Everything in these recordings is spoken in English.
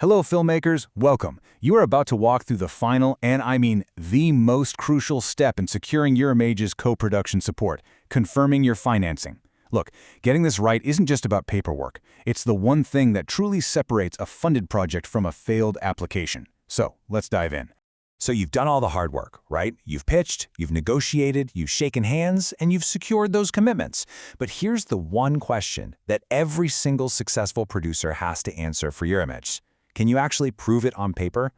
Hello, filmmakers. Welcome. You are about to walk through the final, and I mean the most crucial step in securing Eurimages co-production support, confirming your financing. Look, getting this right isn't just about paperwork. It's the one thing that truly separates a funded project from a failed application. So, let's dive in. So you've done all the hard work, right? You've pitched, you've negotiated, you've shaken hands, and you've secured those commitments. But here's the one question that every single successful producer has to answer for Eurimages. Can you actually prove it on paper?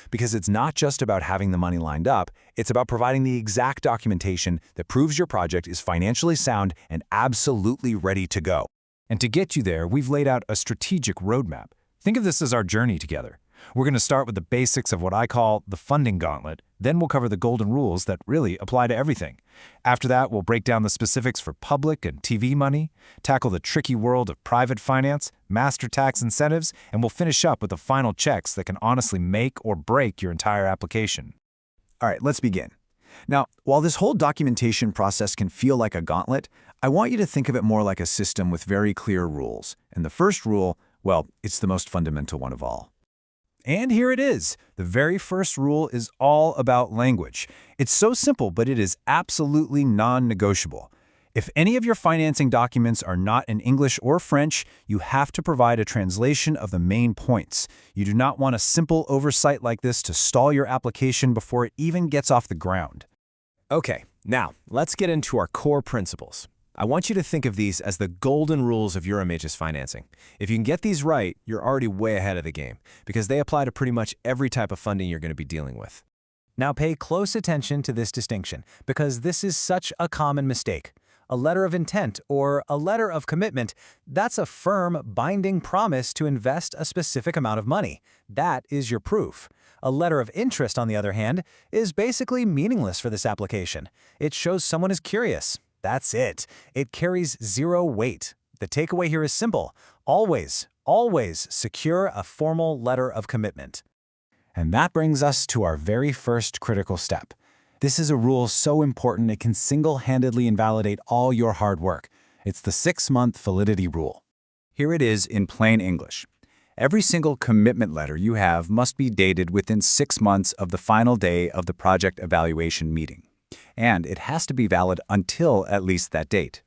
Because it's not just about having the money lined up, it's about providing the exact documentation that proves your project is financially sound and absolutely ready to go. And to get you there, we've laid out a strategic roadmap. Think of this as our journey together. We're going to start with the basics of what I call the funding gauntlet. Then we'll cover the golden rules that really apply to everything. After that, we'll break down the specifics for public and TV money, tackle the tricky world of private finance, master tax incentives, and we'll finish up with the final checks that can honestly make or break your entire application. All right, let's begin. Now, while this whole documentation process can feel like a gauntlet, I want you to think of it more like a system with very clear rules. And the first rule, well, it's the most fundamental one of all. And here it is. The very first rule is all about language. It's so simple, but it is absolutely non-negotiable. If any of your financing documents are not in English or French, you have to provide a translation of the main points. You do not want a simple oversight like this to stall your application before it even gets off the ground. Okay, now let's get into our core principles. I want you to think of these as the golden rules of Eurimages financing. If you can get these right, you're already way ahead of the game, because they apply to pretty much every type of funding you're going to be dealing with. Now pay close attention to this distinction, because this is such a common mistake. A letter of intent or a letter of commitment, that's a firm, binding promise to invest a specific amount of money. That is your proof. A letter of interest, on the other hand, is basically meaningless for this application. It shows someone is curious. That's it. It carries zero weight. The takeaway here is simple. Always, always secure a formal letter of commitment. And that brings us to our very first critical step. This is a rule so important it can single-handedly invalidate all your hard work. It's the 6-month validity rule. Here it is in plain English. Every single commitment letter you have must be dated within 6 months of the final day of the project evaluation meeting. And it has to be valid until at least that date.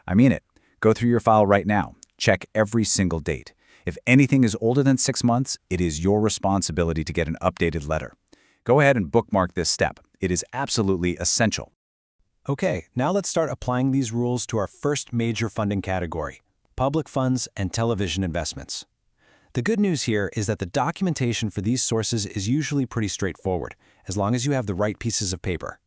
I mean it. Go through your file right now. Check every single date. If anything is older than 6 months, it is your responsibility to get an updated letter. Go ahead and bookmark this step. It is absolutely essential. Okay, now let's start applying these rules to our first major funding category, public funds and television investments. The good news here is that the documentation for these sources is usually pretty straightforward, as long as you have the right pieces of paper.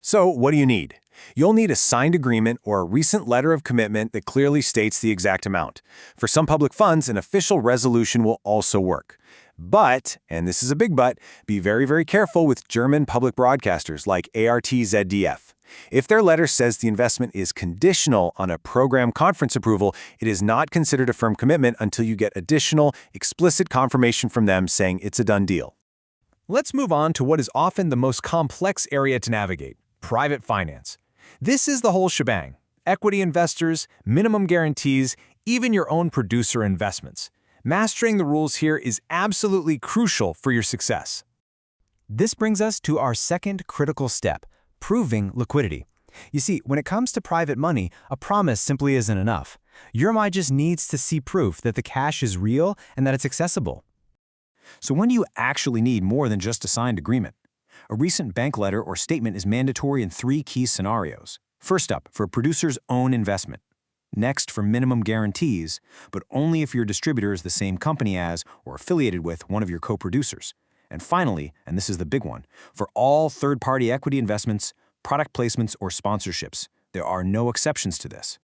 So what do you need? You'll need a signed agreement or a recent letter of commitment that clearly states the exact amount. For some public funds, an official resolution will also work. But, and this is a big but, be very, very careful with German public broadcasters like ART-ZDF. If their letter says the investment is conditional on a program conference approval, it is not considered a firm commitment until you get additional, explicit confirmation from them saying it's a done deal. Let's move on to what is often the most complex area to navigate: private finance. This is the whole shebang. Equity investors, minimum guarantees, even your own producer investments. Mastering the rules here is absolutely crucial for your success. This brings us to our second critical step, proving liquidity. You see, when it comes to private money, a promise simply isn't enough. Eurimages needs to see proof that the cash is real and that it's accessible. So when do you actually need more than just a signed agreement? A recent bank letter or statement is mandatory in 3 key scenarios. First up, for a producer's own investment. Next, for minimum guarantees, but only if your distributor is the same company as or affiliated with one of your co-producers. And finally, and this is the big one, for all third-party equity investments, product placements, or sponsorships. There are no exceptions to this.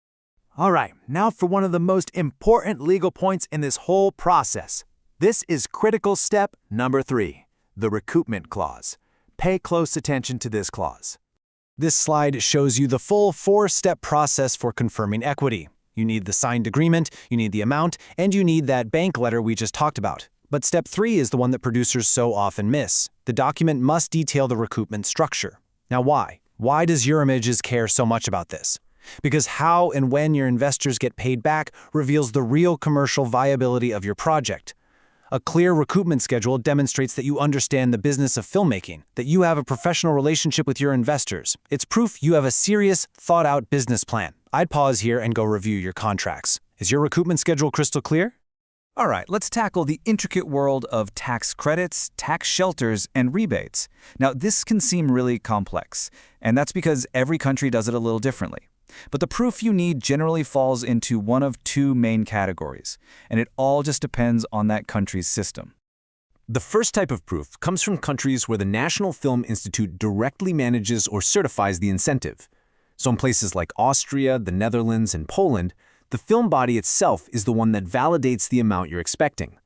All right, now for one of the most important legal points in this whole process. This is critical step number 3, the recoupment clause. Pay close attention to this clause. This slide shows you the full 4-step process for confirming equity. You need the signed agreement, you need the amount, and you need that bank letter we just talked about. But step 3 is the one that producers so often miss. The document must detail the recoupment structure. Now why? Why does Eurimages care so much about this? Because how and when your investors get paid back reveals the real commercial viability of your project. A clear recoupment schedule demonstrates that you understand the business of filmmaking, that you have a professional relationship with your investors. It's proof you have a serious, thought-out business plan. I'd pause here and go review your contracts. Is your recoupment schedule crystal clear? All right, let's tackle the intricate world of tax credits, tax shelters, and rebates. Now, this can seem really complex, and that's because every country does it a little differently. But the proof you need generally falls into one of two main categories, and it all just depends on that country's system. The first type of proof comes from countries where the National Film Institute directly manages or certifies the incentive. So in places like Austria, the Netherlands, and Poland, the film body itself is the one that validates the amount you're expecting.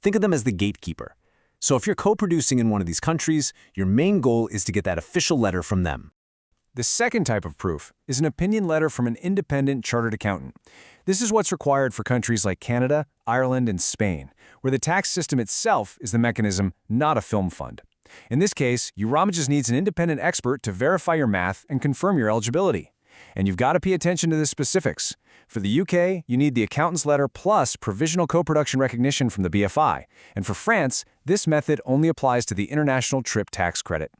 Think of them as the gatekeeper. So if you're co-producing in one of these countries, your main goal is to get that official letter from them. The second type of proof is an opinion letter from an independent chartered accountant. This is what's required for countries like Canada, Ireland, and Spain, where the tax system itself is the mechanism, not a film fund. In this case, Eurimages needs an independent expert to verify your math and confirm your eligibility. And you've got to pay attention to the specifics. For the UK, you need the accountant's letter plus provisional co-production recognition from the BFI. And for France, this method only applies to the international trip tax credit.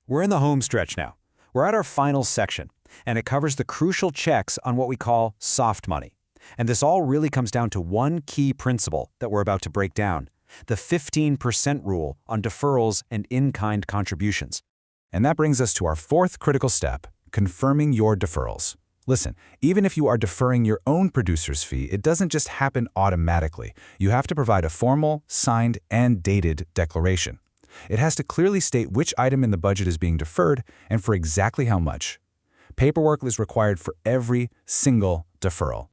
We're in the home stretch now. We're at our final section, and it covers the crucial checks on what we call soft money. And this all really comes down to one key principle that we're about to break down, the 15% rule on deferrals and in-kind contributions. And that brings us to our fourth critical step, confirming your deferrals. Listen, even if you are deferring your own producer's fee, it doesn't just happen automatically. You have to provide a formal, signed, and dated declaration. It has to clearly state which item in the budget is being deferred and for exactly how much. Paperwork is required for every single deferral.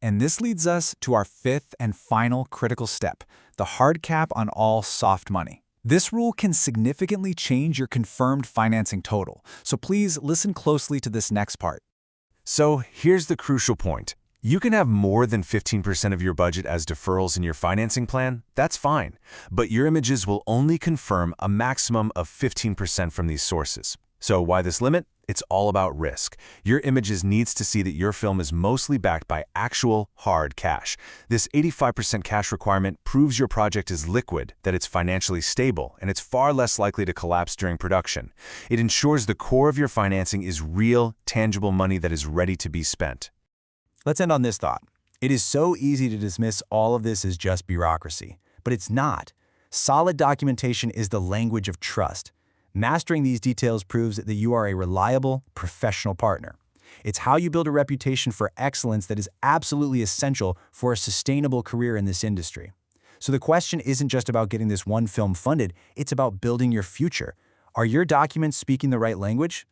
And this leads us to our fifth and final critical step, the hard cap on all soft money. This rule can significantly change your confirmed financing total, so please listen closely to this next part. So here's the crucial point. You can have more than 15% of your budget as deferrals in your financing plan. That's fine. But Eurimages will only confirm a maximum of 15% from these sources. So why this limit? It's all about risk. Eurimages needs to see that your film is mostly backed by actual, hard cash. This 85% cash requirement proves your project is liquid, that it's financially stable, and it's far less likely to collapse during production. It ensures the core of your financing is real, tangible money that is ready to be spent. Let's end on this thought. It is so easy to dismiss all of this as just bureaucracy, but it's not. Solid documentation is the language of trust. Mastering these details proves that you are a reliable, professional partner. It's how you build a reputation for excellence that is absolutely essential for a sustainable career in this industry. So the question isn't just about getting this one film funded, it's about building your future. Are your documents speaking the right language?